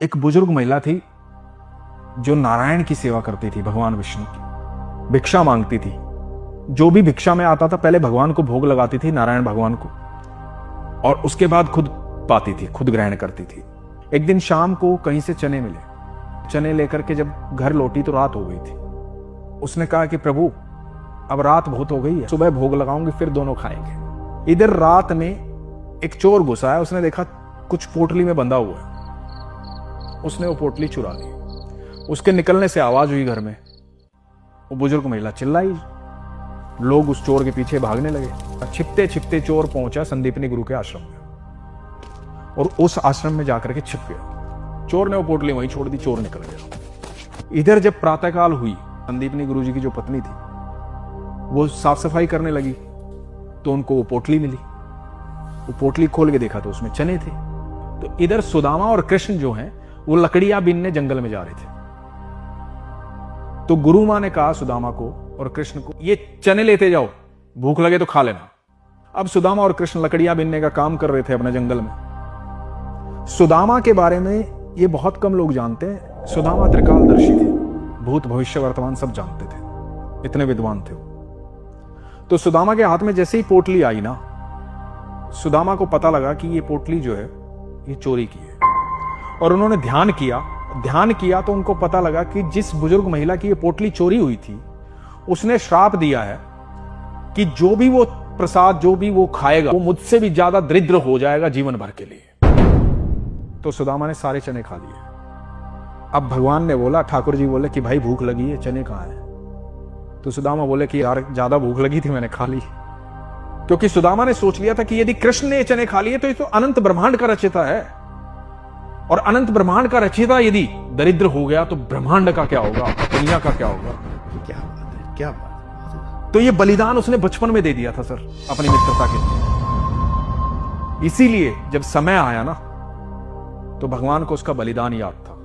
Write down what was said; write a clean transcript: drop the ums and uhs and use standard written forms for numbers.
एक बुजुर्ग महिला थी जो नारायण की सेवा करती थी, भगवान विष्णु की। भिक्षा मांगती थी। जो भी भिक्षा में आता था पहले भगवान को भोग लगाती थी, नारायण भगवान को, और उसके बाद खुद पाती थी, खुद ग्रहण करती थी। एक दिन शाम को कहीं से चने मिले। चने लेकर के जब घर लौटी तो रात हो गई थी। उसने कहा कि प्रभु अब रात बहुत हो गई है, सुबह भोग लगाऊंगी फिर दोनों खाएंगे। इधर रात में एक चोर घुसा है। उसने देखा कुछ पोटली में बंधा हुआ है। उसने वो पोटली चुरा ली। उसके निकलने से आवाज हुई घर में। वो बुजुर्ग महिला चिल्लाई। लोग उस चोर के पीछे भागने लगे। छिपते छिपते चोर पहुंचा संदीपनी गुरु के आश्रम में और उस आश्रम में जाकर के छिप गया। चोर ने वो पोटली वहीं छोड़ दी, चोर निकल गया। इधर जब प्रातःकाल हुई, संदीपनी गुरु जी की जो पत्नी थी वो साफ सफाई करने लगी तो उनको वो पोटली मिली। वो पोटली खोल के देखा तो उसमें चने थे। तो इधर सुदामा और कृष्ण जो हैं वो लकड़ियां बीनने जंगल में जा रहे थे। तो गुरु मां ने कहा सुदामा को और कृष्ण को, ये चने लेते जाओ, भूख लगे तो खा लेना। अब सुदामा और कृष्ण लकड़ियां बीनने का काम कर रहे थे अपने जंगल में। सुदामा के बारे में ये बहुत कम लोग जानते हैं। सुदामा त्रिकालदर्शी थे, भूत भविष्य वर्तमान सब जानते थे, इतने विद्वान थे वो। तो सुदामा के हाथ में जैसे ही पोटली आई ना, सुदामा को पता लगा कि ये पोटली जो है ये चोरी की है। और उन्होंने ध्यान किया तो उनको पता लगा कि जिस बुजुर्ग महिला की ये पोटली चोरी हुई थी उसने श्राप दिया है कि जो भी वो प्रसाद, जो भी वो खाएगा, वो मुझसे भी ज्यादा दरिद्र हो जाएगा जीवन भर के लिए। तो सुदामा ने सारे चने खा लिए। अब भगवान ने बोला, ठाकुर जी बोले कि भाई भूख लगी है, चने कहां है? तो सुदामा बोले कि यार ज्यादा भूख लगी थी, मैंने खा ली। क्योंकि सुदामा ने सोच लिया था कि यदि कृष्ण ने चने खा लिए तो ये तो अनंत ब्रह्मांड का रचयिता है, और अनंत ब्रह्मांड का रचयिता यदि दरिद्र हो गया तो ब्रह्मांड का क्या होगा, दुनिया का क्या होगा? क्या बात है, क्या बात है। तो ये बलिदान उसने बचपन में दे दिया था सर, अपनी मित्रता के लिए। इसीलिए जब समय आया ना तो भगवान को उसका बलिदान याद था।